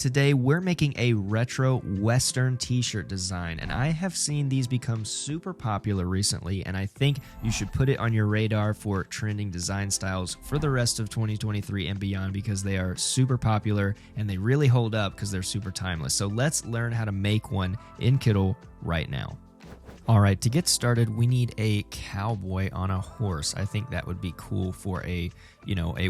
today we're making a retro Western t-shirt design, and I have seen these become super popular recently, and I think you should put it on your radar for trending design styles for the rest of 2023 and beyond, because they are super popular and they really hold up because they're super timeless. So let's learn how to make one in Kittl right now. All right, to get started, we need a cowboy on a horse. I think that would be cool for a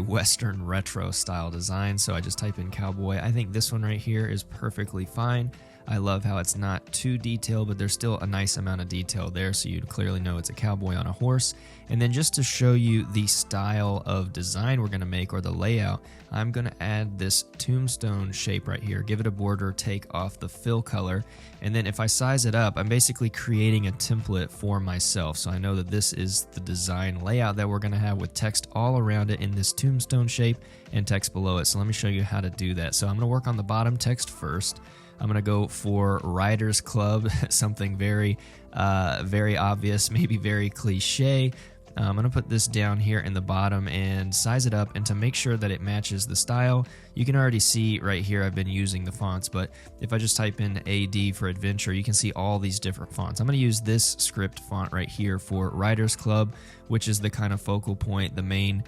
Western retro style design. So I just type in cowboy. I think this one right here is perfectly fine. I love how it's not too detailed, but there's still a nice amount of detail there, so you'd clearly know it's a cowboy on a horse. And then just to show you the style of design we're going to make, or the layout, I'm going to add this tombstone shape right here, give it a border, take off the fill color, and then if I size it up, I'm basically creating a template for myself. So I know that this is the design layout that we're going to have with text all around it in this tombstone shape and text below it. So let me show you how to do that. So I'm going to work on the bottom text first. I'm going to go for Writers Club, something very obvious, maybe very cliche. I'm going to put this down here in the bottom and size it up, and to make sure that it matches the style, you can already see right here I've been using the fonts, but if I just type in AD for adventure, you can see all these different fonts. I'm going to use this script font right here for Writers Club, which is the kind of focal point, the main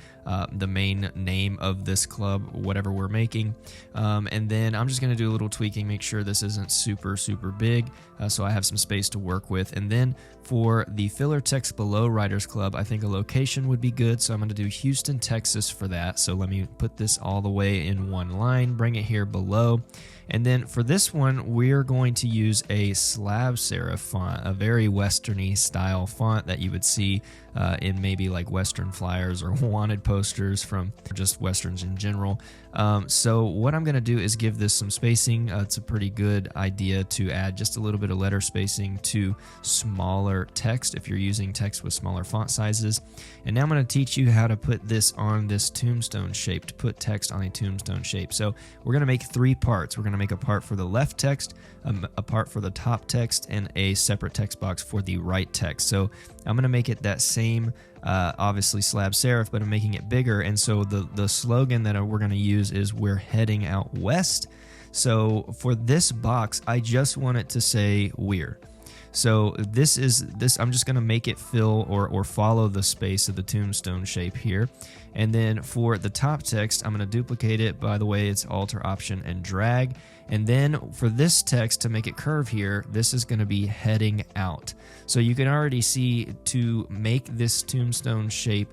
name of this club, whatever we're making. And then I'm just going to do a little tweaking, make sure this isn't super big, so I have some space to work with. And then for the filler text below Writers Club, I think a location would be good, so I'm going to do Houston, Texas for that. So let me put this all the way in one line, bring it here below. And then for this one, we're going to use a slab serif font, a very westerny style font that you would see in maybe like Western flyers or wanted posters from just Westerns in general. So what I'm going to do is give this some spacing. It's a pretty good idea to add just a little bit of letter spacing to smaller text if you're using text with smaller font sizes. And now I'm going to teach you how to put this on this tombstone shape, to put text on a tombstone shape. So we're going to make three parts. We're going to make a part for the left text, a part for the top text, and a separate text box for the right text. So I'm going to make it that same obviously slab serif, but I'm making it bigger. And so the slogan that we're going to use is "We're heading out west." So for this box, I just want it to say "We're." So this I'm just going to make it fill or follow the space of the tombstone shape here. And then for the top text, I'm going to duplicate it. By the way, it's Alt, Option, and drag. And then for this text, to make it curve here, this is going to be heading out. So you can already see, to make this tombstone shape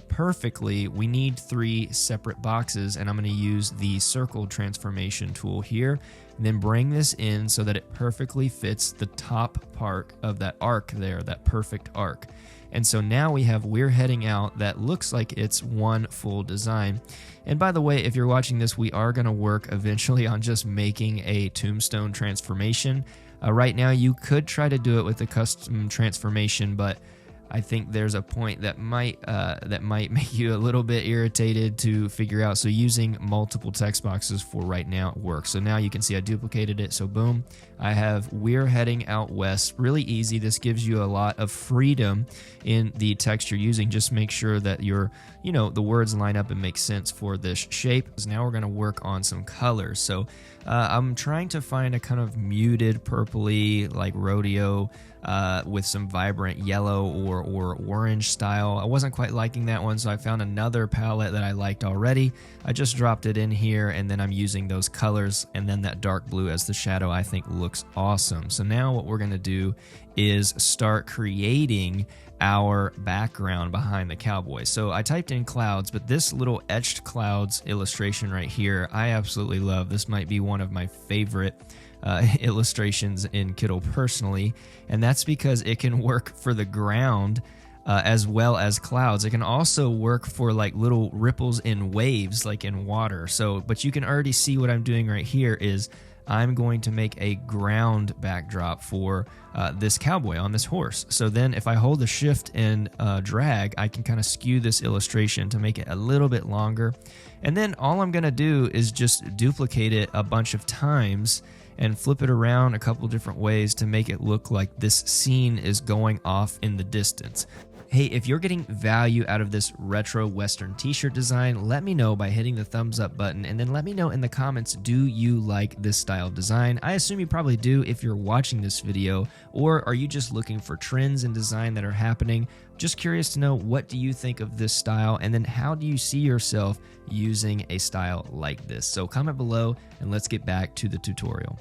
perfectly, we need three separate boxes, and I'm going to use the circle transformation tool here, and then bring this in so that it perfectly fits the top part of that arc there, that perfect arc. And so now we have "We're heading out" that looks like it's one full design. And by the way, if you're watching this, we are going to work eventually on just making a tombstone transformation. Right now, you could try to do it with a custom transformation, but I think there's a point that might make you a little bit irritated to figure out. So using multiple text boxes for right now works. So now you can see I duplicated it. So boom, I have "We're heading out west." Really easy. This gives you a lot of freedom in the text you're using. Just make sure that the words line up and make sense for this shape. So now we're going to work on some colors. So I'm trying to find a kind of muted purpley, like rodeo, with some vibrant yellow or orange style. I wasn't quite liking that one, so I found another palette that I liked already. I just dropped it in here, and then I'm using those colors, and then that dark blue as the shadow I think looks awesome. So now what we're going to do is start creating our background behind the cowboy. So I typed in clouds, but this little etched clouds illustration right here, I absolutely love. This might be one of my favorite illustrations in Kittl personally, and that's because it can work for the ground as well as clouds. It can also work for like little ripples in waves, like in water. So, but you can already see what I'm doing right here is I'm going to make a ground backdrop for this cowboy on this horse. So then if I hold the shift and drag, I can kind of skew this illustration to make it a little bit longer. And then all I'm going to do is just duplicate it a bunch of times and flip it around a couple different ways to make it look like this scene is going off in the distance. Hey, if you're getting value out of this retro Western t-shirt design, let me know by hitting the thumbs up button, and then let me know in the comments, do you like this style of design? I assume you probably do if you're watching this video, or are you just looking for trends in design that are happening? Just curious to know, what do you think of this style, and then how do you see yourself using a style like this? So comment below and let's get back to the tutorial.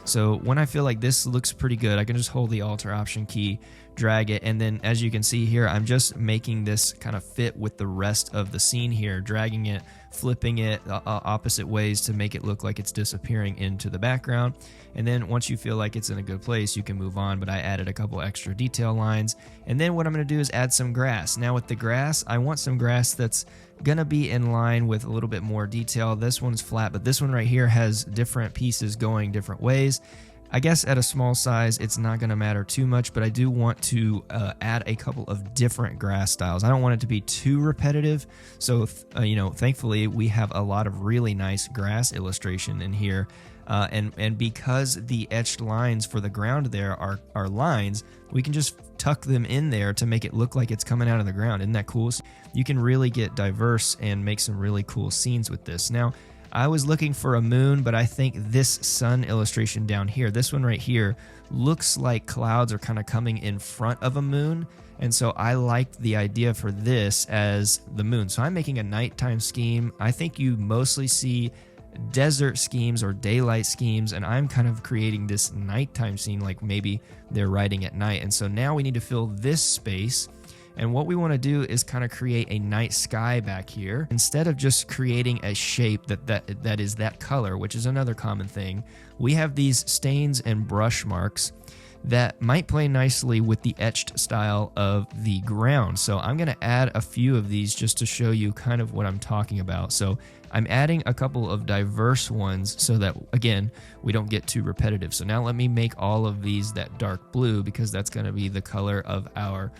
So when I feel like this looks pretty good, I can just hold the Alt or Option key, drag it, and then as you can see here, I'm just making this kind of fit with the rest of the scene here, dragging it, flipping it opposite ways to make it look like it's disappearing into the background. And then once you feel like it's in a good place, you can move on, but I added a couple extra detail lines. And then what I'm going to do is add some grass. Now with the grass, I want some grass that's going to be in line with a little bit more detail. This one's flat, but this one right here has different pieces going different ways. I guess at a small size, it's not going to matter too much, but I do want to add a couple of different grass styles. I don't want it to be too repetitive. So, thankfully, we have a lot of really nice grass illustration in here. And because the etched lines for the ground there are lines, we can just tuck them in there to make it look like it's coming out of the ground. Isn't that cool? So you can really get diverse and make some really cool scenes with this. Now, I was looking for a moon, but I think this sun illustration down here, this one right here, looks like clouds are kind of coming in front of a moon. And so I liked the idea for this as the moon. So I'm making a nighttime scheme. I think you mostly see desert schemes or daylight schemes, and I'm kind of creating this nighttime scene, like maybe they're riding at night. And so now we need to fill this space. And what we want to do is kind of create a night sky back here. Instead of just creating a shape that is that color, which is another common thing, we have these stains and brush marks that might play nicely with the etched style of the ground. So I'm going to add a few of these just to show you kind of what I'm talking about. So I'm adding a couple of diverse ones so that, again, we don't get too repetitive. So now let me make all of these that dark blue, because that's going to be the color of our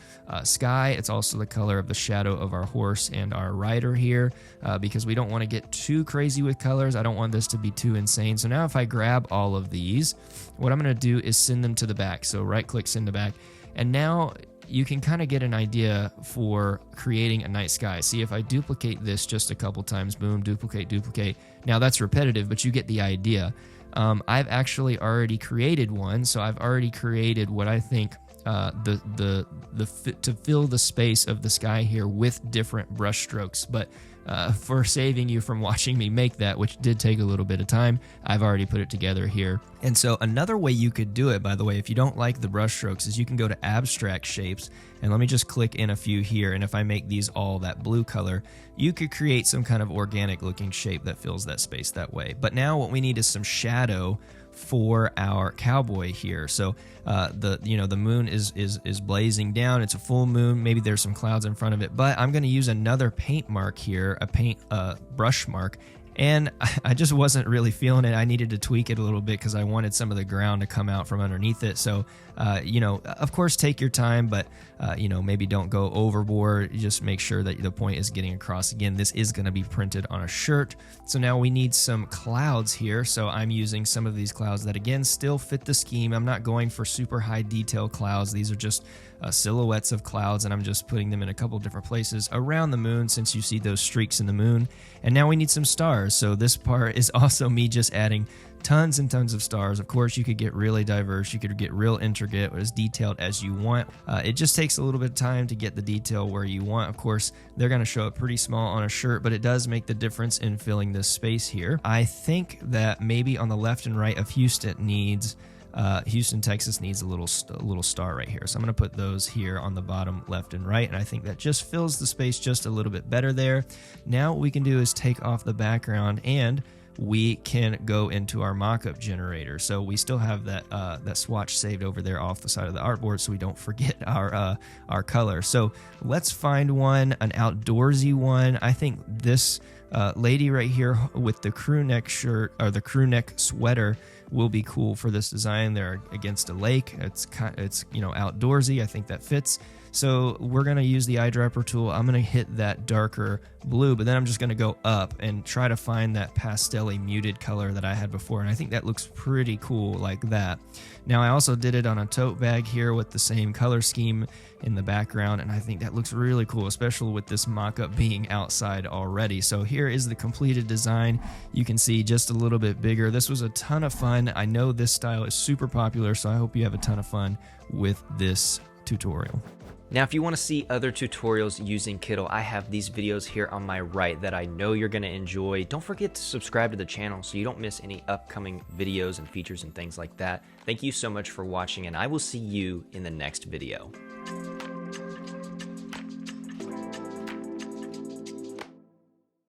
sky. It's also the color of the shadow of our horse and our rider here, because we don't want to get too crazy with colors. I don't want this to be too insane. So now if I grab all of these, what I'm going to do is send them to the back. So right click, send to back. And now you can kind of get an idea for creating a night sky. See, if I duplicate this just a couple times, boom, duplicate, duplicate. Now that's repetitive, but you get the idea. I've actually already created one, so I've already created what I think to fill the space of the sky here with different brush strokes. But for saving you from watching me make that, which did take a little bit of time, I've already put it together here. And so another way you could do it, by the way, if you don't like the brush strokes, is you can go to abstract shapes, and let me just click in a few here. And if I make these all that blue color, you could create some kind of organic looking shape that fills that space that way. But now what we need is some shadow for our cowboy here. So the moon is blazing down. It's a full moon. Maybe there's some clouds in front of it, but I'm going to use another paint mark here, a paint brush mark. And I just wasn't really feeling it. I needed to tweak it a little bit because I wanted some of the ground to come out from underneath it. So, of course, take your time, but, maybe don't go overboard. Just make sure that the point is getting across. Again, this is going to be printed on a shirt. So now we need some clouds here. So I'm using some of these clouds that, again, still fit the scheme. I'm not going for super high detail clouds. These are just silhouettes of clouds, and I'm just putting them in a couple different places around the moon, since you see those streaks in the moon. And now we need some stars. So this part is also me just adding tons and tons of stars. Of course, you could get really diverse. You could get real intricate or as detailed as you want. It just takes a little bit of time to get the detail where you want. Of course, they're going to show up pretty small on a shirt, but it does make the difference in filling this space here. I think that maybe on the left and right of Houston, Texas needs a little star right here. So I'm going to put those here on the bottom left and right, and I think that just fills the space just a little bit better there. Now what we can do is take off the background, and we can go into our mockup generator. So we still have that swatch saved over there off the side of the artboard, so we don't forget our color. So let's find one, an outdoorsy one. I think this lady right here with the crew neck shirt, or the crew neck sweater, will be cool for this design. They're against a lake. It's outdoorsy. I think that fits. So we're going to use the eyedropper tool. I'm going to hit that darker blue, but then I'm just going to go up and try to find that pastel-y muted color that I had before, and I think that looks pretty cool like that. Now I also did it on a tote bag here with the same color scheme in the background, and I think that looks really cool, especially with this mock-up being outside already. So here is the completed design. You can see just a little bit bigger. This was a ton of fun. I know this style is super popular, so I hope you have a ton of fun with this tutorial. Now, if you want to see other tutorials using Kittl, I have these videos here on my right that I know you're going to enjoy. Don't forget to subscribe to the channel so you don't miss any upcoming videos and features and things like that. Thank you so much for watching, and I will see you in the next video.